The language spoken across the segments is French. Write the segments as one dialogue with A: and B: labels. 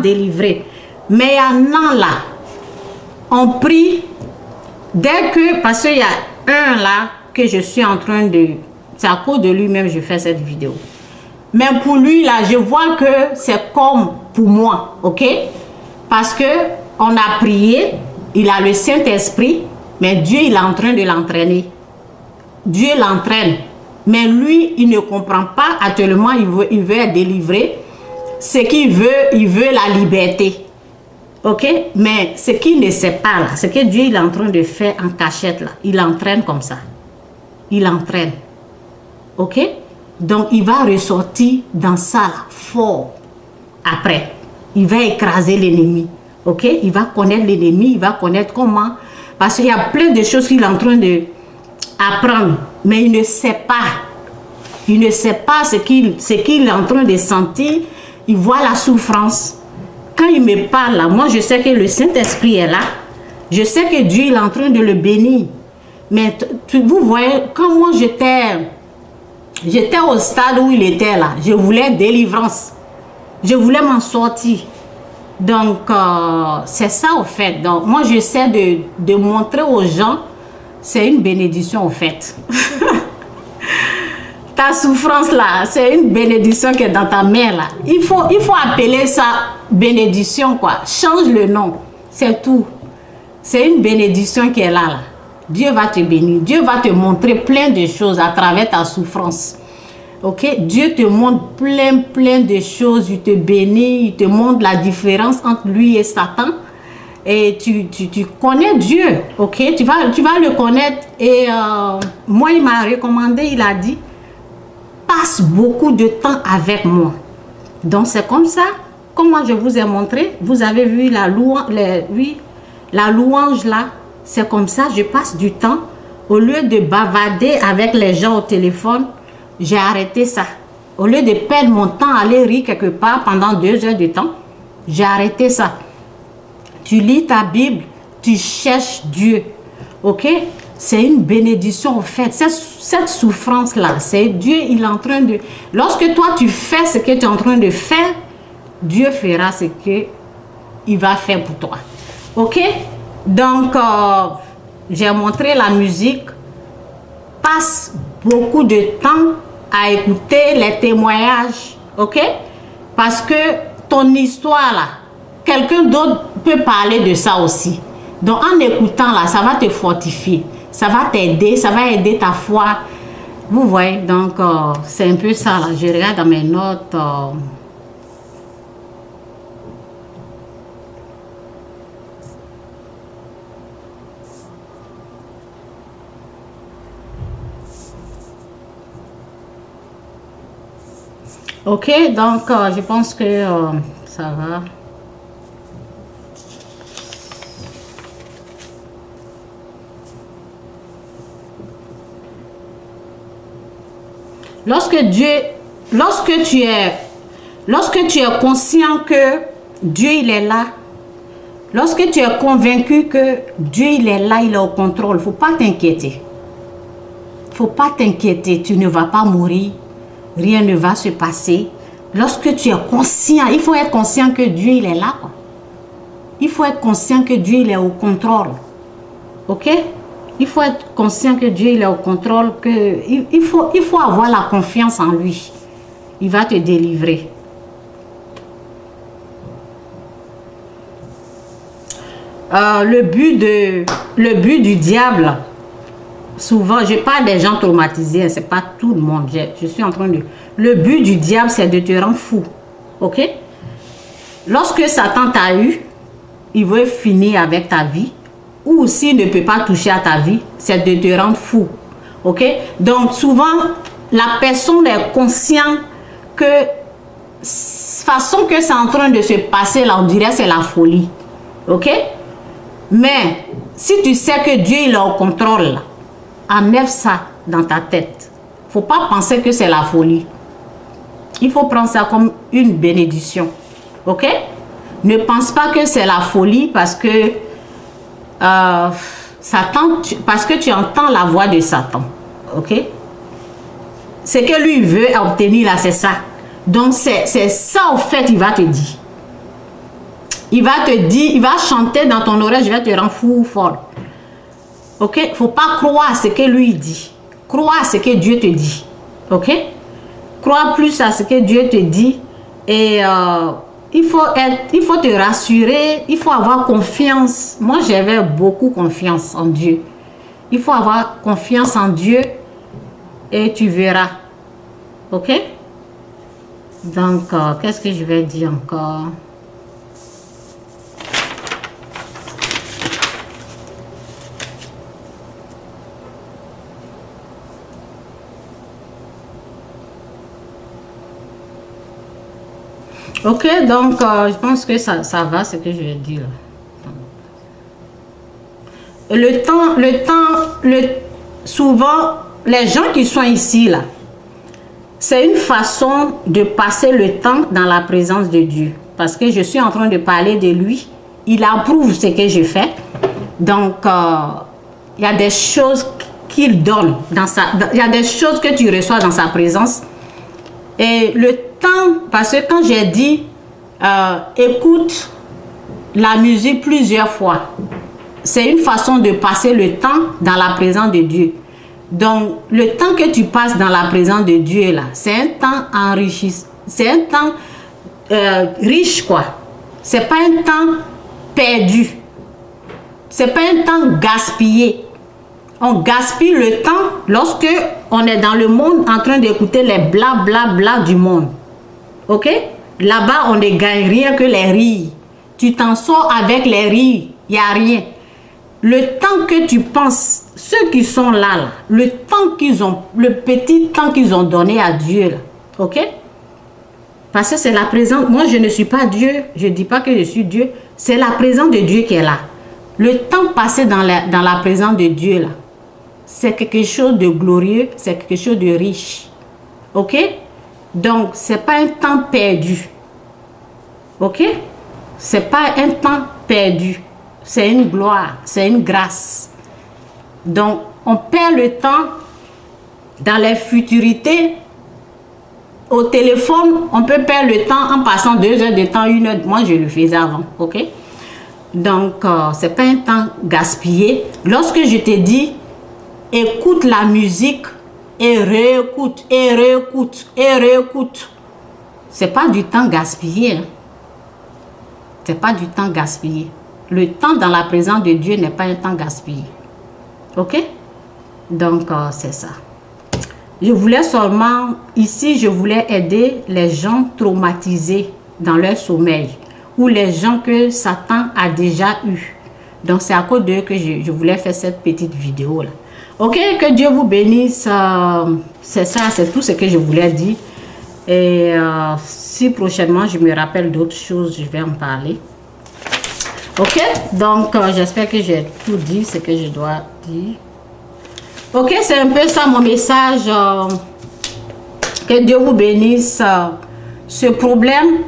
A: délivrés. Mais il y en a là, on prie, dès que, parce qu'il y a un là, que je suis en train de, c'est à cause de lui-même que je fais cette vidéo. Mais pour lui là, je vois que c'est comme pour moi, ok? Parce que on a prié, il a le Saint-Esprit, mais Dieu il est en train de l'entraîner. Dieu l'entraîne. Mais lui, il ne comprend pas actuellement, il veut être délivré. Ce qu'il veut, il veut la liberté. Ok? Mais ce qu'il ne sait pas là, ce que Dieu il est en train de faire en cachette là, il l'entraîne comme ça. Il l'entraîne. Ok? Donc il va ressortir dans ça là, fort. Après, il va écraser l'ennemi. Ok? Il va connaître l'ennemi, il va connaître comment. Parce qu'il y a plein de choses qu'il est en train de apprendre, mais il ne sait pas. Il ne sait pas ce qu'il est en train de sentir. Il voit la souffrance. Quand il me parle là, moi je sais que le Saint-Esprit est là. Je sais que Dieu il est en train de le bénir. Mais vous voyez, quand moi j'étais au stade où il était là, je voulais délivrance. Je voulais m'en sortir. Donc, c'est ça au fait. Donc, moi j'essaie de montrer aux gens, c'est une bénédiction au fait. Ta souffrance là, c'est une bénédiction qui est dans ta main là. Il faut appeler ça bénédiction quoi. Change le nom, c'est tout. C'est une bénédiction qui est là. Dieu va te bénir. Dieu va te montrer plein de choses à travers ta souffrance. Ok? Dieu te montre plein de choses. Il te bénit, il te montre la différence entre lui et Satan. Et tu connais Dieu. Ok? Tu vas le connaître. Et moi, il m'a recommandé, il a dit, passe beaucoup de temps avec moi. Donc c'est comme ça, comme moi je vous ai montré, vous avez vu la louange là, c'est comme ça, je passe du temps, au lieu de bavader avec les gens au téléphone, j'ai arrêté ça. Au lieu de perdre mon temps à aller rire quelque part pendant 2 heures de temps, j'ai arrêté ça. Tu lis ta Bible, tu cherches Dieu, ok? C'est une bénédiction en fait. Cette souffrance-là, c'est Dieu, il est en train de... Lorsque toi, tu fais ce que tu es en train de faire, Dieu fera ce qu'il va faire pour toi. Ok? Donc, j'ai montré la musique. Passe beaucoup de temps à écouter les témoignages. Ok? Parce que ton histoire, là, quelqu'un d'autre peut parler de ça aussi. Donc, en écoutant, là, ça va te fortifier. Ça va t'aider, ça va aider ta foi. Vous voyez, donc c'est un peu ça là. Je regarde dans mes notes. Ok, donc je pense que ça va. Lorsque tu es conscient que Dieu il est là, lorsque tu es convaincu que Dieu il est là, il est au contrôle, faut pas t'inquiéter. Faut pas t'inquiéter, tu ne vas pas mourir, rien ne va se passer. Lorsque tu es conscient, il faut être conscient que Dieu il est là, quoi. Il faut être conscient que Dieu il est au contrôle. Ok? Il faut être conscient que Dieu il est au contrôle, il faut avoir la confiance en lui. Il va te délivrer. Le but du diable, souvent, je parle des gens traumatisés, c'est pas tout le monde. Je suis en train de... Le but du diable, c'est de te rendre fou. Ok? Lorsque Satan t'a eu, il veut finir avec ta vie. Ou s'il ne peut pas toucher à ta vie, c'est de te rendre fou. Ok? Donc, souvent, la personne est consciente que façon que c'est en train de se passer, là, on dirait c'est la folie. Ok? Mais, si tu sais que Dieu il est au contrôle, là, enlève ça dans ta tête. Il ne faut pas penser que c'est la folie. Il faut prendre ça comme une bénédiction. Ok? Ne pense pas que c'est la folie parce que parce que tu entends la voix de Satan. Ok? Ce que lui veut obtenir là, c'est ça. Donc c'est ça au fait il va te dire. il va te dire, il va chanter dans ton oreille, je vais te rendre fou ou folle. Ok? Il ne faut pas croire à ce que lui dit. Crois à ce que Dieu te dit. Ok? Crois plus à ce que Dieu te dit. Et il faut te rassurer. Il faut avoir confiance. Moi, j'avais beaucoup confiance en Dieu. Il faut avoir confiance en Dieu et tu verras. Ok? Donc, qu'est-ce que je vais dire encore? Ok, donc je pense que ça va ce que je vais dire. Souvent, les gens qui sont ici, là, c'est une façon de passer le temps dans la présence de Dieu. Parce que je suis en train de parler de lui. Il approuve ce que je fais. Donc, il y a des choses qu'il donne. Il y a des choses que tu reçois dans sa présence. Et le temps, parce que quand j'ai dit, écoute la musique plusieurs fois, c'est une façon de passer le temps dans la présence de Dieu. Donc, le temps que tu passes dans la présence de Dieu, là, c'est un temps enrichissant, c'est un temps riche, quoi. C'est pas un temps perdu. C'est pas un temps gaspillé. On gaspille le temps lorsque on est dans le monde en train d'écouter les bla du monde. Ok? Là-bas, on ne gagne rien que les rires. Tu t'en sors avec les rires. Il n'y a rien. Le temps que tu penses, ceux qui sont là, le temps qu'ils ont, le petit temps qu'ils ont donné à Dieu, là, ok? Parce que c'est la présence. Moi, je ne suis pas Dieu. Je ne dis pas que je suis Dieu. C'est la présence de Dieu qui est là. Le temps passé dans la présence de Dieu, là, c'est quelque chose de glorieux, c'est quelque chose de riche. Ok? Donc, ce n'est pas un temps perdu. Ok? Ce n'est pas un temps perdu. C'est une gloire, c'est une grâce. Donc, on perd le temps dans les futurités. Au téléphone, on peut perdre le temps en passant 2 heures de temps, 1 heure. Moi, je le faisais avant, ok? Donc, ce n'est pas un temps gaspillé. Lorsque je te dis, écoute la musique et réécoute, et réécoute, et réécoute, ce n'est pas du temps gaspillé. Hein? Ce n'est pas du temps gaspillé. Le temps dans la présence de Dieu n'est pas un temps gaspillé. Ok? Donc, c'est ça. Je voulais seulement, ici, je voulais aider les gens traumatisés dans leur sommeil ou les gens que Satan a déjà eu. Donc, c'est à cause d'eux que je voulais faire cette petite vidéo-là. Ok? Que Dieu vous bénisse. C'est ça, c'est tout ce que je voulais dire. Et si prochainement, je me rappelle d'autres choses, je vais en parler. Ok, donc j'espère que j'ai tout dit ce que je dois dire. Ok, c'est un peu ça mon message. Que Dieu vous bénisse. Ce problème,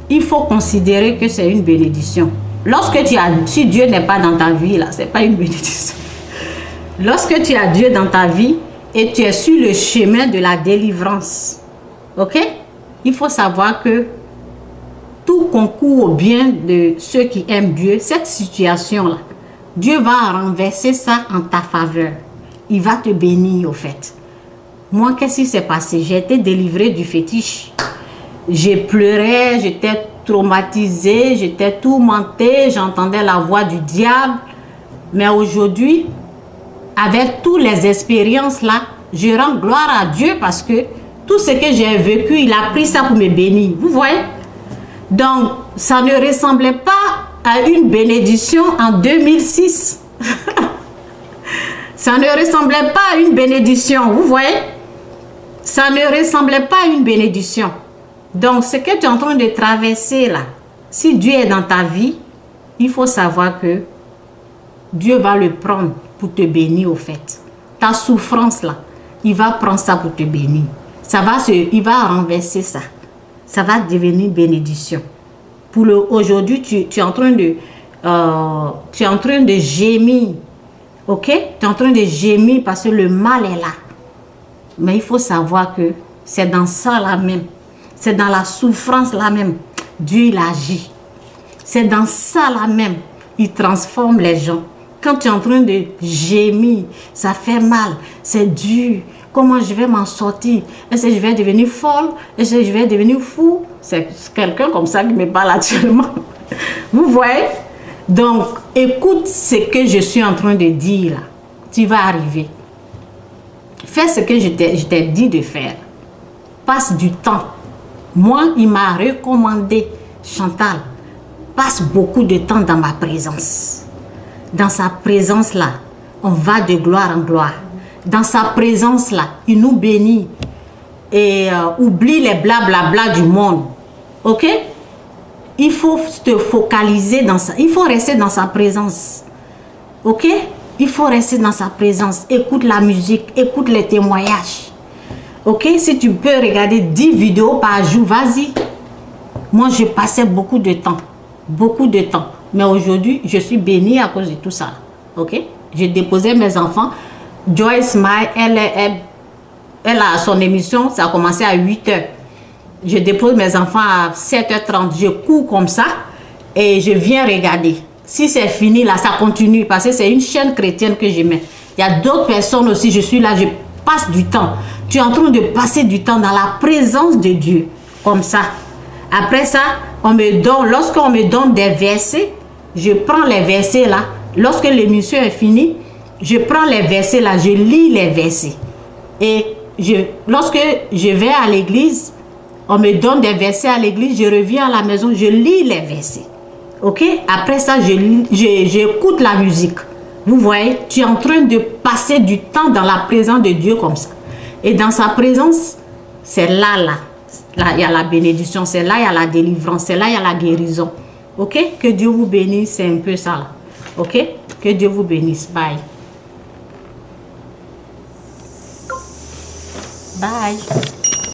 A: il faut considérer que c'est une bénédiction. Lorsque si Dieu n'est pas dans ta vie, là, c'est pas une bénédiction. Lorsque tu as Dieu dans ta vie et tu es sur le chemin de la délivrance, ok, il faut savoir que tout concourt au bien de ceux qui aiment Dieu. Cette situation-là, Dieu va renverser ça en ta faveur. Il va te bénir au fait. Moi, qu'est-ce qui s'est passé? J'ai été délivrée du fétiche. J'ai pleuré, j'étais traumatisée, j'étais tourmentée, j'entendais la voix du diable. Mais aujourd'hui, avec toutes les expériences là, je rends gloire à Dieu parce que tout ce que j'ai vécu, il a pris ça pour me bénir. Vous voyez? Donc, ça ne ressemblait pas à une bénédiction en 2006. Ça ne ressemblait pas à une bénédiction, vous voyez? Ça ne ressemblait pas à une bénédiction. Donc, ce que tu es en train de traverser là, si Dieu est dans ta vie, il faut savoir que Dieu va le prendre pour te bénir au fait. Ta souffrance là, il va prendre ça pour te bénir. Il va renverser ça. Ça va devenir bénédiction. Aujourd'hui, tu es en train de gémir. Ok? Tu es en train de gémir parce que le mal est là. Mais il faut savoir que c'est dans ça là même. C'est dans la souffrance là même. Dieu il agit. C'est dans ça là même, il transforme les gens. Quand tu es en train de gémir, ça fait mal, c'est dur. Comment je vais m'en sortir? Est-ce que je vais devenir folle? Est-ce que je vais devenir fou? C'est quelqu'un comme ça qui me parle actuellement. Vous voyez? Donc, écoute ce que je suis en train de dire là. Tu vas arriver. Fais ce que je t'ai dit de faire. Passe du temps. Moi, il m'a recommandé, Chantal, passe beaucoup de temps dans ma présence. Dans sa présence-là, on va de gloire en gloire. Dans sa présence-là, il nous bénit. Et oublie les blablabla du monde. Ok? Il faut te focaliser dans ça. Il faut rester dans sa présence. Ok? Il faut rester dans sa présence. Écoute la musique, écoute les témoignages. Ok? Si tu peux regarder 10 vidéos par jour, vas-y. Moi, je passais beaucoup de temps. Beaucoup de temps. Mais aujourd'hui, je suis bénie à cause de tout ça. Ok? J'ai déposé mes enfants. Joyce May, elle a son émission, ça a commencé à 8h. Je dépose mes enfants à 7h30. Je cours comme ça et je viens regarder. Si c'est fini, là, ça continue parce que c'est une chaîne chrétienne que je mets. Il y a d'autres personnes aussi, je suis là, je passe du temps. Tu es en train de passer du temps dans la présence de Dieu. Comme ça. Après ça, lorsqu'on me donne des versets, je prends les versets là. Lorsque l'émission est finie, je prends les versets là, je lis les versets. Et lorsque je vais à l'église, on me donne des versets à l'église, je reviens à la maison, je lis les versets. Ok? Après ça, j'écoute la musique. Vous voyez, tu es en train de passer du temps dans la présence de Dieu comme ça. Et dans sa présence, c'est là, il y a la bénédiction, c'est là, il y a la délivrance, c'est là, il y a la guérison. Ok? Que Dieu vous bénisse, c'est un peu ça là. Ok? Que Dieu vous bénisse. Bye. Bye.